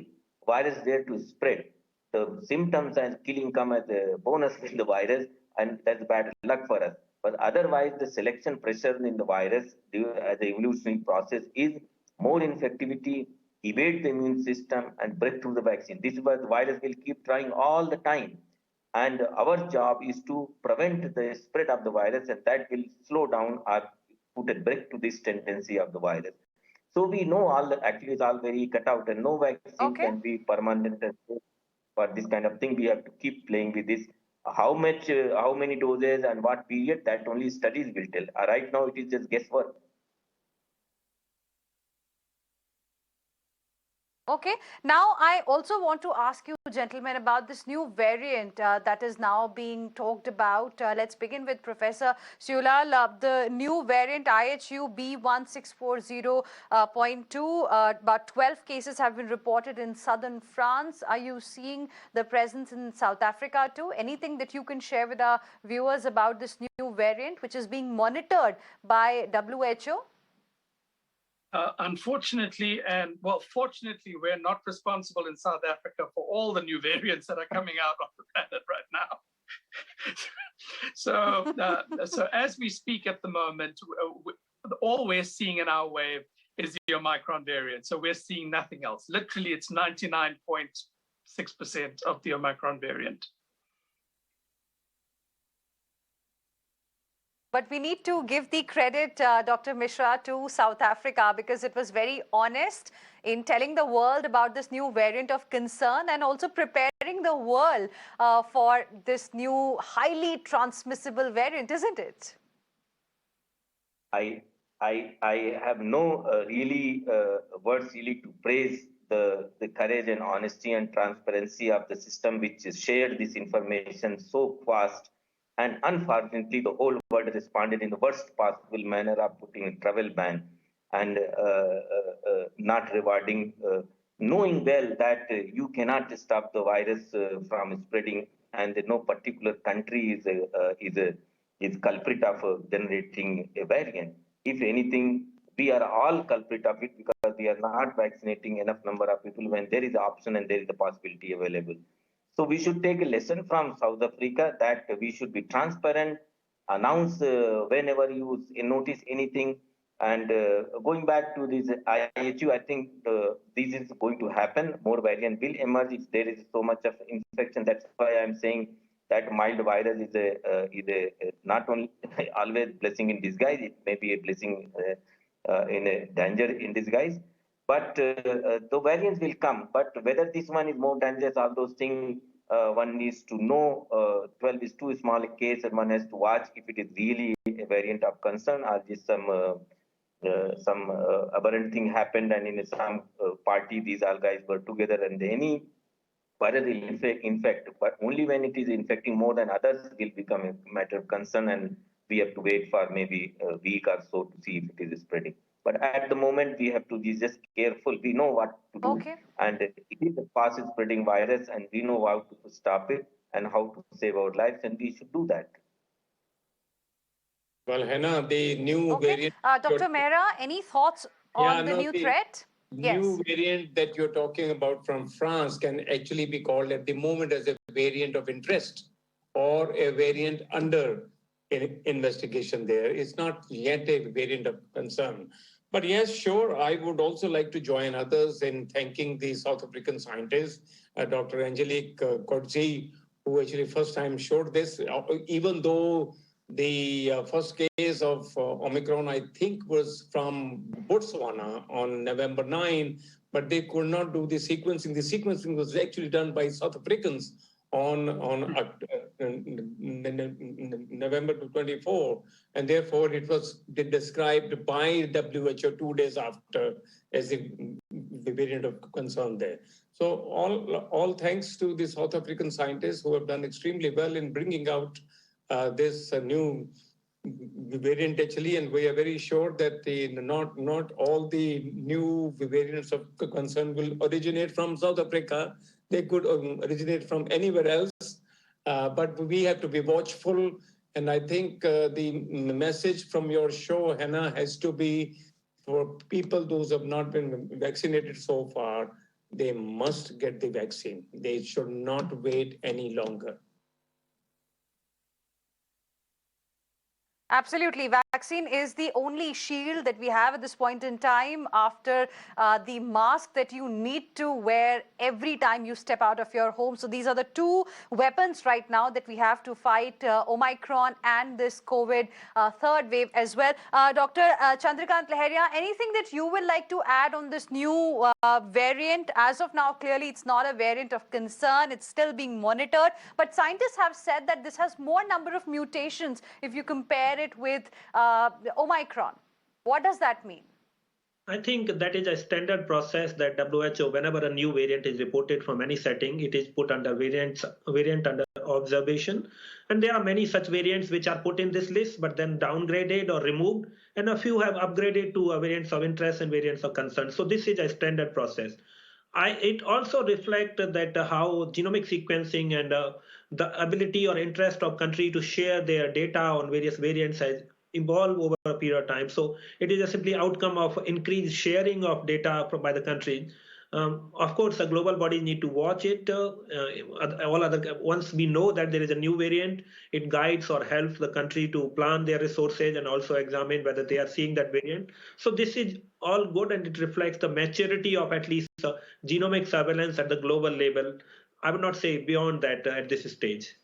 virus is there to spread. The symptoms and killing come as a bonus in the virus, and that's bad luck for us. But otherwise, the selection pressure in the virus as the evolutionary process is more infectivity, evade the immune system, and break through the vaccine. This is why the virus will keep trying all the time. And our job is to prevent the spread of the virus, and that will slow down or put a break to this tendency of the virus. So we know actually it's all very cut out, and no vaccine can be permanent for this kind of thing. We have to keep playing with this. How many doses and what period, that only studies will tell. Right now, it is just guesswork. Okay. Now, I also want to ask you, gentlemen, about this new variant that is now being talked about. Let's begin with Professor Siulal. The new variant IHU B1640.2, about 12 cases have been reported in southern France. Are you seeing the presence in South Africa too? Anything that you can share with our viewers about this new variant, which is being monitored by WHO? Unfortunately, fortunately, we're not responsible in South Africa for all the new variants that are coming out on the planet right now. So as we speak at the moment, all we're seeing in our wave is the Omicron variant. So we're seeing nothing else. Literally, it's 99.6% of the Omicron variant. But we need to give the credit, Dr. Mishra, to South Africa, because it was very honest in telling the world about this new variant of concern and also preparing preparing the world for this new highly transmissible variant, isn't it? I have no really words really to praise the courage and honesty and transparency of the system which shared this information so fast. And unfortunately, the whole world responded in the worst possible manner of putting a travel ban and not rewarding, knowing well that you cannot stop the virus from spreading, and no particular country is culprit of generating a variant. If anything, we are all culprit of it because we are not vaccinating enough number of people when there is an option and there is a possibility available. So we should take a lesson from South Africa that we should be transparent, announce whenever you notice anything. And going back to this IHU, I think this is going to happen. More variant will emerge if there is so much of infection. That's why I'm saying that mild virus is a not only always blessing in disguise. It may be a blessing in a danger in disguise. But the variants will come. But whether this one is more dangerous, all those things, one needs to know. 12 is too small a case, and one has to watch if it is really a variant of concern or just some aberrant thing happened, and in some party these all guys were together, and any virus will infect, but only when it is infecting more than others will become a matter of concern, and we have to wait for maybe a week or so to see if it is spreading. But at the moment, we have to be just careful. We know what to do, Okay. and it is a fast spreading virus, and we know how to stop it and how to save our lives, and we should do that. Well, Heena, the new variant. Dr. Mehra, any thoughts on the new threat? New variant that you're talking about from France can actually be called at the moment as a variant of interest or a variant under investigation there. It's not yet a variant of concern. But yes, sure, I would also like to join others in thanking the South African scientists, Dr. Angelique Coetzee, who actually first time showed this, even though the first case of Omicron, I think, was from Botswana on November 9, but they could not do the sequencing. The sequencing was actually done by South Africans on November 24, and therefore it was described by WHO 2 days after as the variant of concern there. So all thanks to the South African scientists who have done extremely well in bringing out this new variant actually, and we are very sure that not all the new variants of concern will originate from South Africa. They could originate from anywhere else, but we have to be watchful. And I think the message from your show, Heena, has to be for people those who have not been vaccinated so far, they must get the vaccine. They should not wait any longer. Absolutely. Vaccine is the only shield that we have at this point in time after the mask that you need to wear every time you step out of your home. So these are the two weapons right now that we have to fight Omicron and this COVID third wave as well. Dr. Chandrakant Laheria, anything that you would like to add on this new variant? As of now, clearly it's not a variant of concern. It's still being monitored. But scientists have said that this has more number of mutations if you compare it with Omicron. What does that mean? I think that is a standard process that WHO, whenever a new variant is reported from any setting, it is put under variant under observation. And there are many such variants which are put in this list, but then downgraded or removed. And a few have upgraded to variants of interest and variants of concern. So this is a standard process. It also reflects that how genomic sequencing and the ability or interest of country to share their data on various variants has evolved over a period of time. So it is a simply outcome of increased sharing of data by the country. Of course, the global bodies need to watch it. Once we know that there is a new variant, it guides or helps the country to plan their resources and also examine whether they are seeing that variant. So this is all good, and it reflects the maturity of at least genomic surveillance at the global level. I would not say beyond that at this stage.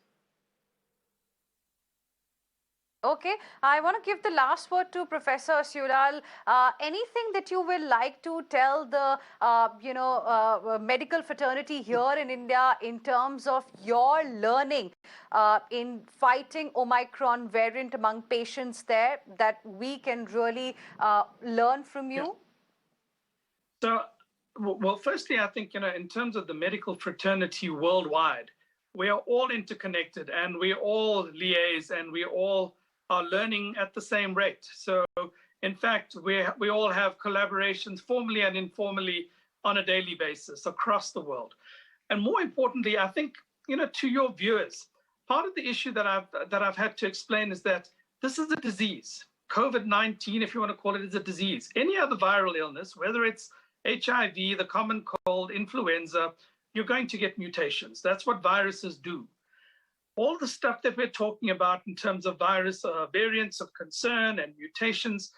Okay, I want to give the last word to Professor Siulal. Anything that you will like to tell the, medical fraternity here in India in terms of your learning in fighting Omicron variant among patients there that we can really learn from you? So, well, firstly, I think, in terms of the medical fraternity worldwide, we are all interconnected and we all liaise and we all are learning at the same rate. So, in fact, we all have collaborations formally and informally on a daily basis across the world. And more importantly, I think, to your viewers, part of the issue that I've had to explain is that this is a disease. COVID-19, if you want to call it, is a disease. Any other viral illness, whether it's HIV, the common cold, influenza, you're going to get mutations. That's what viruses do. All the stuff that we're talking about in terms of virus variants of concern and mutations,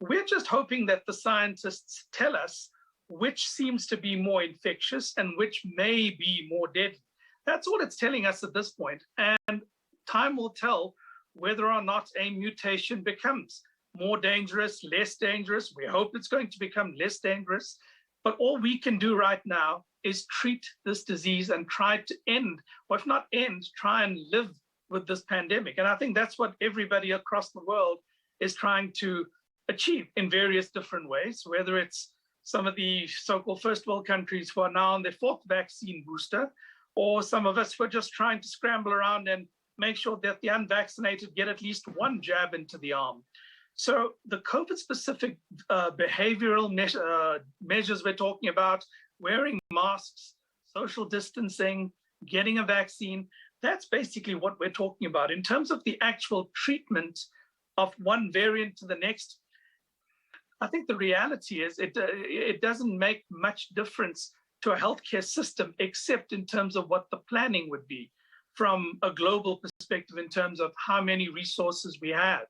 we're just hoping that the scientists tell us which seems to be more infectious and which may be more deadly. That's all it's telling us at this point. And time will tell whether or not a mutation becomes more dangerous, less dangerous. We hope it's going to become less dangerous. But all we can do right now is treat this disease and try to end, or if not end, try and live with this pandemic. And I think that's what everybody across the world is trying to achieve in various different ways, whether it's some of the so-called first world countries who are now on their fourth vaccine booster, or some of us who are just trying to scramble around and make sure that the unvaccinated get at least one jab into the arm. So the COVID-specific behavioral measures we're talking about, wearing masks, social distancing, getting a vaccine, that's basically what we're talking about. In terms of the actual treatment of one variant to the next, I think the reality is it doesn't make much difference to a healthcare system, except in terms of what the planning would be from a global perspective in terms of how many resources we have.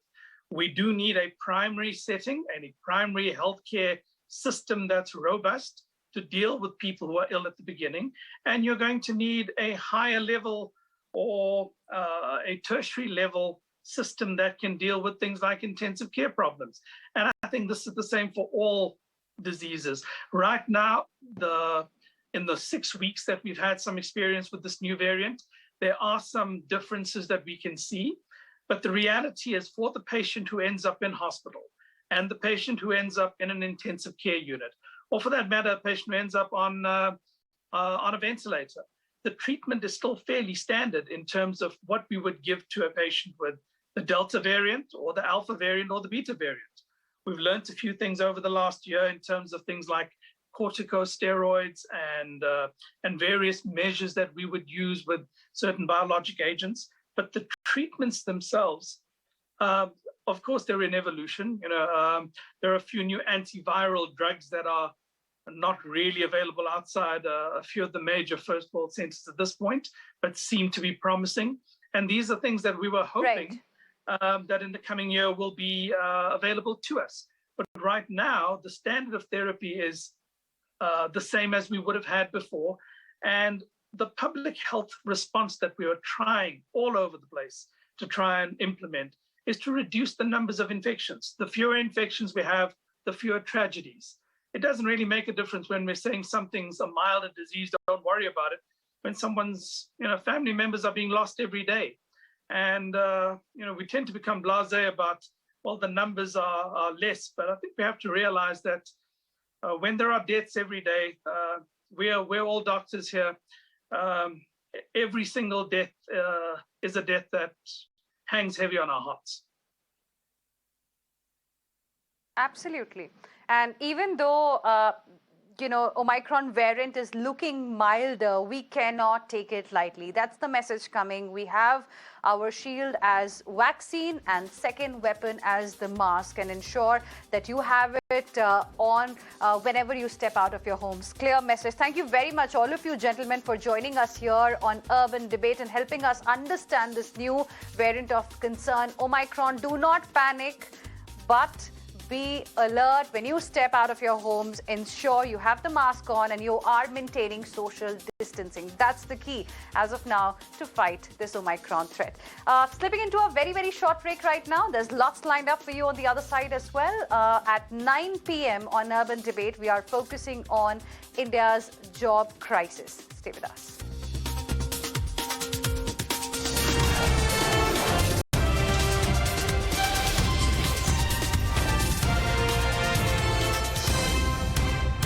We do need a primary setting and a primary healthcare system that's robust to deal with people who are ill at the beginning. And you're going to need a higher level or a tertiary level system that can deal with things like intensive care problems. And I think this is the same for all diseases. Right now, in the 6 weeks that we've had some experience with this new variant, there are some differences that we can see. But the reality is, for the patient who ends up in hospital and the patient who ends up in an intensive care unit, or for that matter, a patient who ends up on a ventilator, the treatment is still fairly standard in terms of what we would give to a patient with the Delta variant or the Alpha variant or the Beta variant. We've learned a few things over the last year in terms of things like corticosteroids and various measures that we would use with certain biologic agents. But the treatments themselves, of course, they're in evolution. There are a few new antiviral drugs that are not really available outside a few of the major first world centers at this point, but seem to be promising. And these are things that we were hoping that in the coming year will be available to us. But right now, the standard of therapy is the same as we would have had before. And the public health response that we are trying all over the place to try and implement is to reduce the numbers of infections. The fewer infections we have, the fewer tragedies. It doesn't really make a difference when we're saying something's a milder disease, don't worry about it, when someone's family members are being lost every day. And we tend to become blasé about, well, the numbers are less, but I think we have to realize that when there are deaths every day, we're all doctors here. Every single death is a death that hangs heavy on our hearts. Absolutely. And even though, Omicron variant is looking milder, we cannot take it lightly. That's the message coming. We have our shield as vaccine and second weapon as the mask, and ensure that you have it on whenever you step out of your homes. Clear message. Thank you very much, all of you gentlemen, for joining us here on Urban Debate and helping us understand this new variant of concern, Omicron. Do not panic, but be alert when you step out of your homes. Ensure you have the mask on and you are maintaining social distancing. That's the key as of now to fight this Omicron threat. Slipping into a very, very short break right now. There's lots lined up for you on the other side as well. At 9 p.m. on Urban Debate, we are focusing on India's job crisis. Stay with us.